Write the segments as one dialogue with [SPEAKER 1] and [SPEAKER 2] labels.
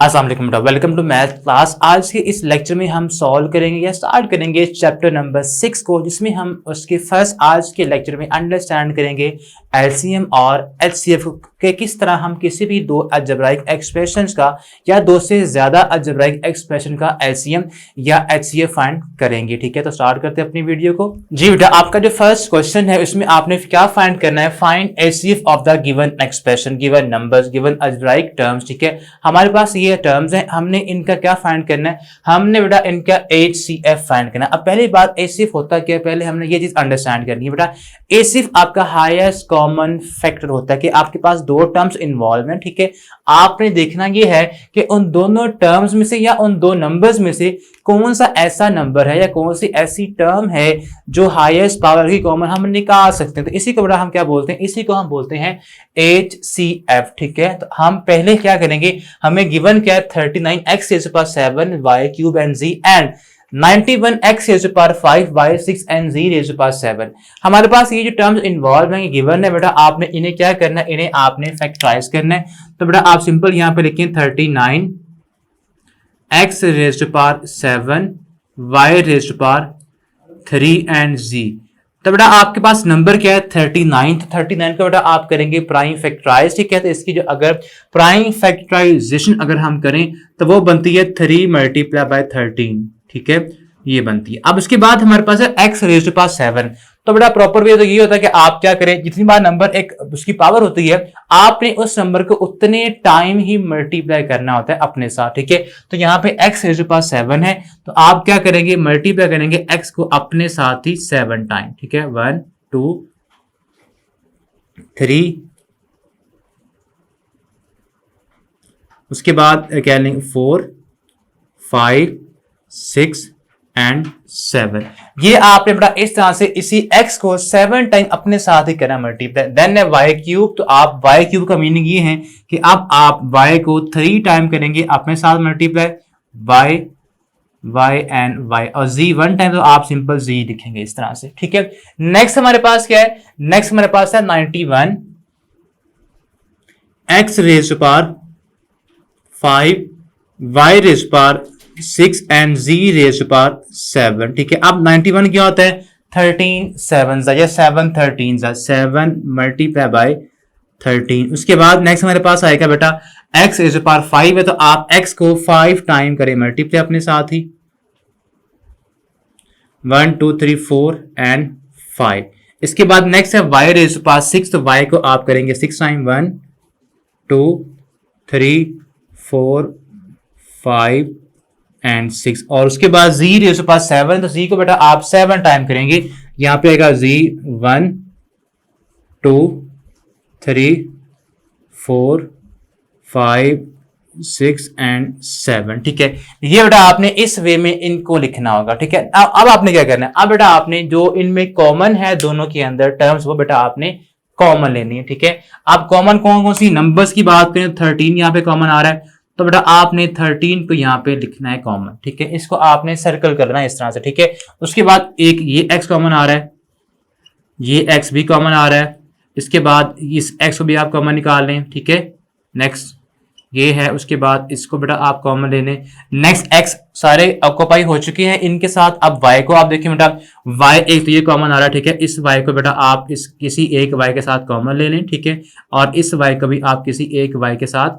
[SPEAKER 1] अस्सलाम वालेकुम बेटा, वेलकम टू मैथ क्लास। आज के इस लेक्चर में हम सॉल्व करेंगे या स्टार्ट करेंगे चैप्टर नंबर 6 को, जिसमें हम उसके फर्स्ट आज के लेक्चर में अंडरस्टैंड करेंगे एलसीएम और एचसीएफ के किस तरह हम किसी भी दो अलजेब्राइक एक्सप्रेशंस का या दो से ज्यादा अलजेब्राइक एक्सप्रेशन का एलसीएम या एचसीएफ फाइंड करेंगे। ठीक है, तो स्टार्ट करते हैं अपनी वीडियो को। जी बेटा, आपका जो फर्स्ट क्वेश्चन है उसमें आपने क्या फाइंड करना है? Find HCF of the given expression, given numbers, given algebraic terms. ठीक है, हमारे पास ये टर्म्स हैं, हमने इनका क्या फाइंड करना है? हमने बेटा इनका एचसीएफ फाइंड करना है। अब पहली बात एचसीएफ होता क्या है, पहले हमने ये चीज अंडरस्टैंड करनी है बेटा। एचसीएफ आपका हाईएस्ट कॉमन फैक्टर होता है कि आपके पास दो टर्म्स इन्वॉल्व हैं। ठीक है, आपने देखना ये है कि उन दोनों टर्म्स में से या उन दो नंबर्स में से कौन सा ऐसा नंबर है या कौन सी ऐसी टर्म है जो हाईएस्ट पावर की कॉमन हम निकाल सकते हैं। तो इसी को बेटा हम क्या बोलते हैं? इसी को हम बोलते हैं एचसीएफ। ठीक है, तो हम पहले क्या करेंगे, हमें गिवन क्या है 39x⁷ y³ and z and 91x⁵ y6 and z⁷. हमारे पास ये जो टर्म्स इन्वॉल्व हैं, गिवन है बेटा, आपने इन्हें क्या करना है? इन्हें आपने फैक्टराइज करना है। तो बेटा आप सिंपल यहां पे लिखें 39x⁷ y3 and z। तो बेटा आपके पास नंबर क्या है? 39। तो 39 का बेटा आप करेंगे प्राइम फैक्टराइज। ठीक है, तो इसकी जो अगर प्राइम फैक्टराइजेशन अगर हम करें तो वो बनती है 3 × 13। ठीक है, ये बनती है। अब उसके बाद हमारे पास है x⁷. तो बेटा प्रॉपर वे तो ये होता है कि आप क्या करें, जितनी बार नंबर एक उसकी पावर होती है आपने उस नंबर को उतने टाइम ही मल्टीप्लाई करना होता है अपने साथ। ठीक है, तो यहाँ पे x⁷ है, तो आप क्या करेंगे? मल्टीप्लाई करेंगे x को अपने साथ ही 7 टाइम। ठीक है, 1 2 3, उसके बाद क्या लेंगे 4 5 6 एंड 7। ये आपने बेटा इस तरह से इसी x को 7 टाइम अपने साथ ही करना मल्टीप्लाई। देन है y³। तो आप y³ का मीनिंग ये है कि अब आप y को 3 टाइम करेंगे अपने साथ मल्टीप्लाई, y एंड y, और z 1 टाइम, तो आप सिंपल z लिखेंगे इस तरह से। ठीक है, नेक्स्ट हमारे पास क्या है? नेक्स्ट हमारे पास है 91 x⁵ 5 y⁵ एंड z⁵7। ठीक है, अब 91 क्या होता है? 13 7 या 7 13 7 × 13। उसके बाद नेक्स्ट हमारे पास आएगा बेटा x⁵ है, तो आप x को 5 टाइम करें मल्टीप्लाई अपने साथ ही, 1 2 3 4 एंड 5। इसके बाद नेक्स्ट है y⁵, तो y को आप करेंगे 6 टाइम, 1 2 3 4 5 एंड 6। और उसके बाद z⁵7, तो z को बेटा आप 7 टाइम करेंगे। यहां पे आएगा z 1 2 3 4 5 6 एंड 7। ठीक है, ये बेटा आपने इस वे में इनको लिखना होगा। ठीक है, अब आपने क्या करना है? अब बेटा आपने जो इनमें कॉमन है दोनों के अंदर टर्म्स, वो बेटा आपने कॉमन लेनी है। ठीक है, आप कॉमन कौन कौन सी नंबर्स की बात करें, 13 यहाँ पे कॉमन आ रहा है, तो बेटा आपने 13 को यहाँ पे लिखना है कॉमन। ठीक है, इसको आपने सर्कल करना है इस तरह से। ठीक है, उसके बाद एक ये x कॉमन आ रहा है, ये x भी कॉमन आ रहा है, इसके बाद इस x को भी आप कॉमन निकाल लें। ठीक है, नेक्स्ट ये है, उसके बाद इसको बेटा आप कॉमन ले लें। नेक्स्ट x सारे ऑक्यूपाई हो चुके हैं इनके साथ। अब y को आप देखिए बेटा, y एक तो ये कॉमन आ रहा है। ठीक है, इस y को बेटा आप इस किसी एक y के साथ कॉमन ले लें। ठीक है, और इस y को भी आप किसी एक y के साथ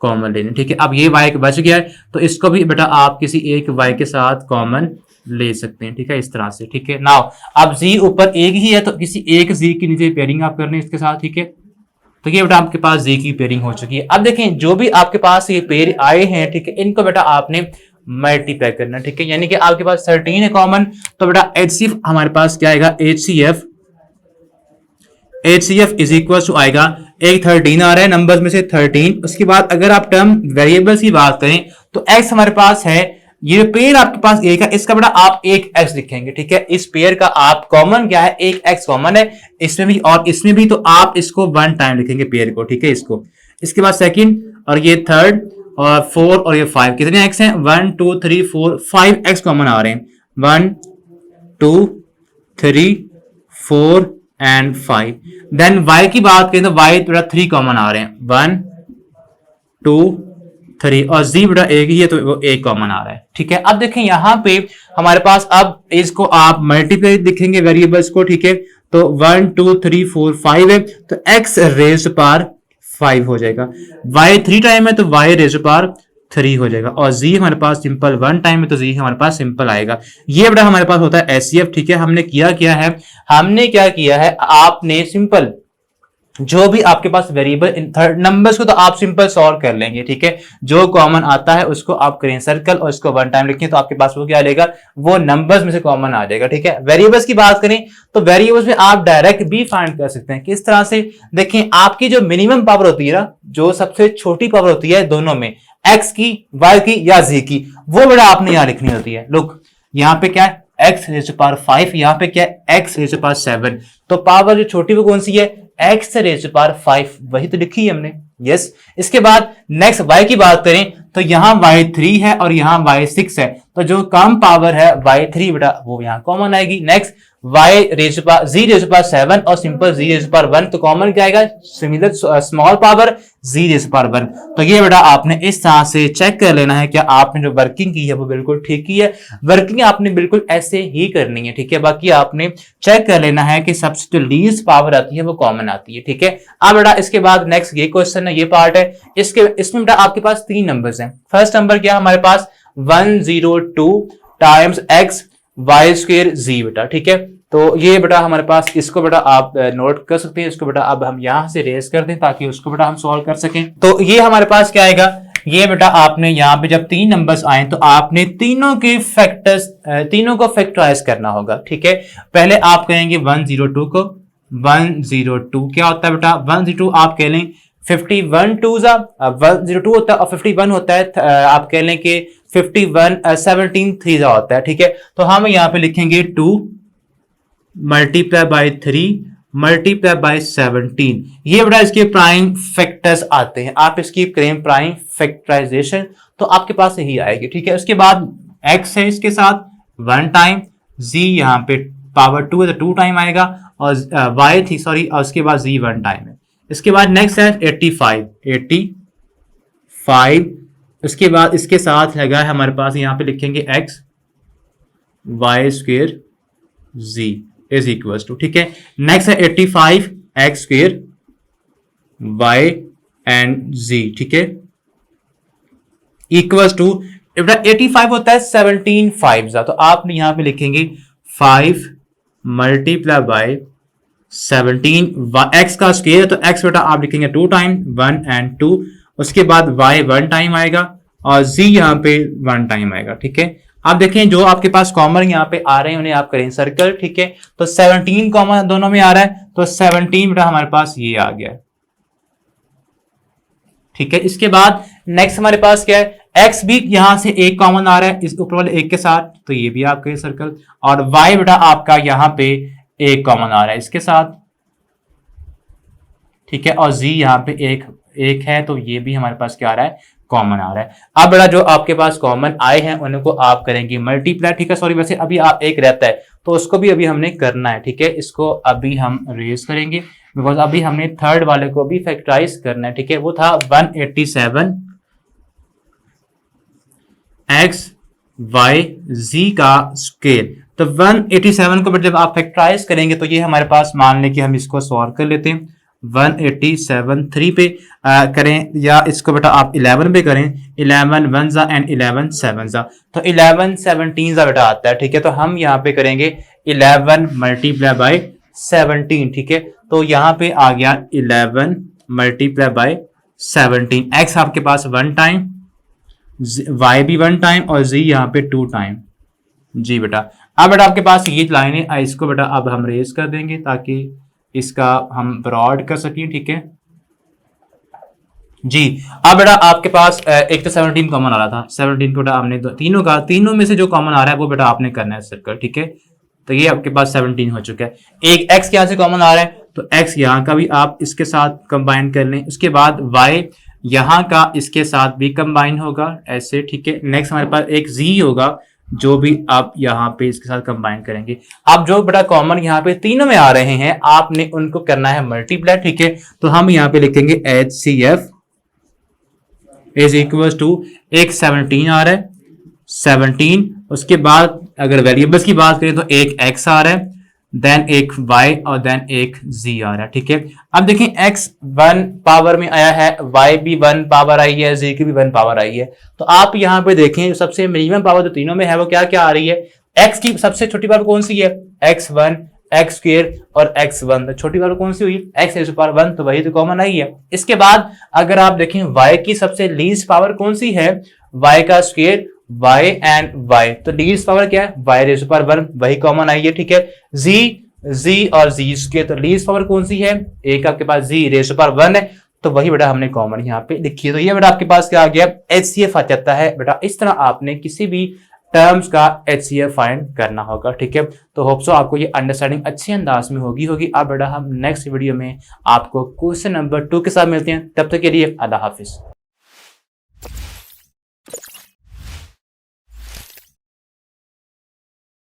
[SPEAKER 1] कॉमन ले लें। ठीक है, अब ये y बच गया है, तो इसको भी बेटा आप किसी एक y के साथ कॉमन ले सकते हैं। ठीक है, इस तरह से। ठीक है, नाउ अब z ऊपर एक ही है, तो किसी एक z के नीचे पेयरिंग आप करने इसके साथ। ठीक है, तो ये बेटा आपके पास z की पेयरिंग हो चुकी है। अब देखें जो भी आपके पास ये पेयर आए हैं, ठीक है, इनको बेटा आपने मल्टीप्लाई करना। ठीक है, यानी कि आपके पास 13 है कॉमन, तो बेटा HCF हमारे पास क्या आएगा? HCF इज इक्वल टू आएगा, एक 13 आ रहा है नंबर्स में से 13। उसके बाद अगर आप टर्म वेरिएबल्स की बात करें तो x हमारे पास है, ये पेयर आपके पास एक है, इसका बेटा आप एक x लिखेंगे। ठीक है, इस पेयर का आप कॉमन क्या है? एक x कॉमन है इसमें भी और इसमें भी, तो आप इसको 1 टाइम लिखेंगे पेयर को। ठीक है, इसको, इसके बाद सेकंड और ये थर्ड और 4 और ये 5, कितने x हैं? 1 2 3 4 5 x कॉमन आ रहे हैं, 1 2 3 4 एंड 5। देन y की बात करें तो y थोड़ा 3 कॉमन आ रहे हैं, 1 2 3 और z बटा एक ही है तो वो एक कॉमन आ रहा है। ठीक है, अब देखें यहाँ पे हमारे पास, अब इसको आप मल्टीप्लाई दिखेंगे वेरिएबल्स को। ठीक है, तो 1 2 3 4 5 है तो x रेज पावर 5 हो जाएगा। y 3 टाइम है तो y रेज पावर 3 हो जाएगा और z हमारे पास सिंपल 1 टाइम है तो z हमारे पास सिंपल आएगा। ये बड़ा हमारे पास होता है एचसीएफ। ठीक है, हमने क्या किया है, आपने सिंपल जो भी आपके पास वेरिएबल नंबर्स को तो आप सिंपल सॉल्व कर लेंगे। ठीक है, जो कॉमन आता है उसको आप करें सर्कल और इसको 1 टाइम लिखें तो आपके पास वो क्या आ जाएगा, वो नंबर्स में से कॉमन आ जाएगा। ठीक है, वेरिएबल्स की बात करें तो वेरिएबल्स में आप डायरेक्ट भी फाइंड कर सकते हैं। किस तरह से, देखें आपकी जो मिनिमम पावर होती है ना, जो सबसे छोटी पावर होती है दोनों में, एक्स की, वाई की या जी की, वो बड़ा आपने यहां लिखनी होती है। लुक यहाँ पे क्या है, एक्स रेज़ टू पावर 5, यहाँ पे क्या है, एक्स रेज़ टू पावर 7। तो पावर जो छोटी वो कौन सी है, एक्स रेज़ टू पावर 5, वही तो लिखी है हमने। यस, इसके बाद नेक्स्ट y की बात करें तो यहाँ y3 है और यहाँ y6 है, तो जो कम पावर है y3 बेटा वो यहाँ कॉमन आएगी। Next y raise to power z raise to power 7 और simple z raise to power 1, तो कॉमन क्या आएगा, similar small power z raise to power 1। तो ये बेटा आपने इस तरह से चेक कर लेना है कि आपने जो वर्किंग की है वो बिल्कुल ठीक ही है। वर्किंग आपने बिल्कुल ऐसे ही करनी है। ठीक है, बाकी आपने चेक कर लेना है कि सबसे जो लीस्ट पावर आती है वो कॉमन आती है। ठीक है, अब बेटा इसके बाद नेक्स्ट ये क्वेश्चन है, ये पार्ट है, इसमें बेटा आपके पास 3 नंबर्स हैं। फर्स्ट नंबर क्या हमारे पास 102 टाइम्स एक्स वाई स्क्वायर जी बेटा। ठीक है, तो ये बेटा हमारे पास, इसको बेटा आप नोट कर सकते हैं। इसको बेटा अब हम यहां से रेज कर दें ताकि उसको बेटा हम सॉल्व कर सकें। तो ये हमारे पास क्या आएगा, ये बेटा आपने यहाँ पे जब 3 नंबर्स आए तो आपने तीनों के फैक्टर्स, तीनों को फैक्टराइज करना होगा। ठीक है, पहले आप कहेंगे 102 को, 102 क्या होता है बेटा, 102 आप कह लें 51 टू 102 होता है और 51 होता है, आप कह लें कि 51 17 3 होता है। ठीक है, तो हम यहाँ पे लिखेंगे 2 मल्टीप्लाई बाय 3 मल्टीप्लाई बाय 17। ये बेटा इसके प्राइम फैक्टर्स आते हैं। आप इसकी करें प्राइम फैक्टराइजेशन तो आपके पास यही आएगी। ठीक है, उसके बाद x है इसके साथ 1 टाइम, z यहाँ पे पावर 2 है तो 2 टाइम आएगा और y थी सॉरी, और उसके बाद z 1 टाइम है। इसके बाद नेक्स्ट है 85। उसके बाद इसके साथ लगा है हमारे पास, यहाँ पे लिखेंगे x y square z is equal to. ठीक है, नेक्स्ट है 85 x square y and z। ठीक है, इक्वल टू 85 होता है 17 5, तो आपने यहां पे लिखेंगे 5 मल्टीप्लाई बाय 17 एक्स का स्क्वायर, तो एक्स बेटा आप लिखेंगे 2 टाइम 1 एंड 2। उसके बाद y 1 टाइम आएगा और z यहाँ पे 1 टाइम आएगा। ठीक है, आप देखें जो आपके पास कॉमन यहाँ पे आ रहे हैं उन्हें आप करें सर्कल। ठीक है, तो 17 कॉमन दोनों में आ रहा है तो 17 बेटा हमारे पास ये आ गया। ठीक है, इसके बाद नेक्स्ट हमारे पास क्या है, x भी यहां से एक कॉमन आ रहा है इस ऊपर वाले एक के साथ, तो ये भी आप करें सर्कल, और y बेटा आपका यहां पे एक कॉमन आ रहा है इसके साथ। ठीक है, और z यहाँ पे एक है तो ये भी हमारे पास क्या आ रहा है, कॉमन आ रहा है। अब बेटा जो आपके पास कॉमन आए हैं उनको आप करेंगे मल्टीप्लाई। ठीक है, सॉरी वैसे अभी आप एक रहता है तो उसको भी अभी हमने करना है। ठीक है, इसको अभी हम रेज करेंगे बिकॉज अभी हमने थर्ड वाले को भी फैक्टराइज करना है। ठीक है, वो था 187 एक्स वाई जी का स्क्वायर। तो 187 को जब आप फैक्टराइज करेंगे तो ये हमारे पास, मान लें कि हम इसको सॉल्व कर लेते हैं 187 3 पे करें, या इसको बेटा आप 11 पे करें, 11 1 जा एंड 11 7 जा, तो 11 17 जा बेटा आता है। ठीक है, तो हम यहाँ पे करेंगे 11 मल्टीप्लाई बाय 17। ठीक है, तो यहाँ पे आ गया 11 मल्टीप्लाई बाय 17। एक्स आपके पास 1 टाइम, y भी 1 टाइम और z यहाँ पे 2 टाइम। जी बेटा, अब बेटा आपके पास ये लाइन है, इसको बेटा अब हम रेज कर देंगे ताकि इसका हम ब्रॉड कर सकें। ठीक है जी, अब बेटा आपके पास एक तो 17 कॉमन आ रहा था, 17 को बेटा हमने तीनों में से जो कॉमन आ रहा है वो बेटा आपने करना है सर्कल। ठीक है, तो ये आपके पास 17 हो चुका है। एक x यहाँ से कॉमन आ रहा है तो x यहाँ का भी आप इसके साथ कंबाइन कर लें। उसके बाद y यहाँ का इसके साथ भी कंबाइन होगा ऐसे। ठीक है, नेक्स्ट हमारे पास एक z होगा जो भी आप यहाँ पे इसके साथ कंबाइन करेंगे। आप जो बड़ा कॉमन यहाँ पे तीनों में आ रहे हैं आपने उनको करना है मल्टीप्लाई। ठीक है, तो हम यहाँ पे लिखेंगे HCF इज इक्वल टू एक 17 आ रहा है 17, उसके बाद अगर वेरिएबल्स की बात करें तो एक x आ रहा है, देन एक y और देन एक z आ रहा है। ठीक है, अब देखें x 1 पावर में आया है, y भी 1 पावर आई है, z की भी 1 पावर आई है। तो आप यहाँ पे देखें सबसे मिनिमम पावर जो तीनों में है वो क्या क्या आ रही है, x की सबसे छोटी पावर कौन सी है, x1 x स्क्वायर और x1, तो छोटी पावर कौन सी हुई, x रेज़ टू पावर 1, तो वही तो कॉमन आई है। इसके बाद अगर आप देखें y की सबसे लीस्ट पावर कौन सी है, y का स्क्वायर y एंड y, तो लीस्ट पावर क्या है, y रेज़ टू पावर 1, वही कॉमन आई है। ठीक है, z और z स्क्वायर, तो लीस्ट पावर कौन सी है, एक आपके पास z रेज़ टू पावर 1 है, तो वही बेटा हमने कॉमन यहाँ पे लिखी है। तो ये बेटा आपके पास क्या आ गया, HCF आ जाता है बेटा। इस तरह आपने किसी भी टर्म्स का HCF फाइंड करना होगा। ठीक है, तो होप सो आपको ये अंडरस्टैंडिंग अच्छे अंदाज में होगी। अब बेटा हम नेक्स्ट वीडियो में आपको क्वेश्चन नंबर 2 के साथ मिलते हैं, तब तक के लिए अल्लाह हाफिज।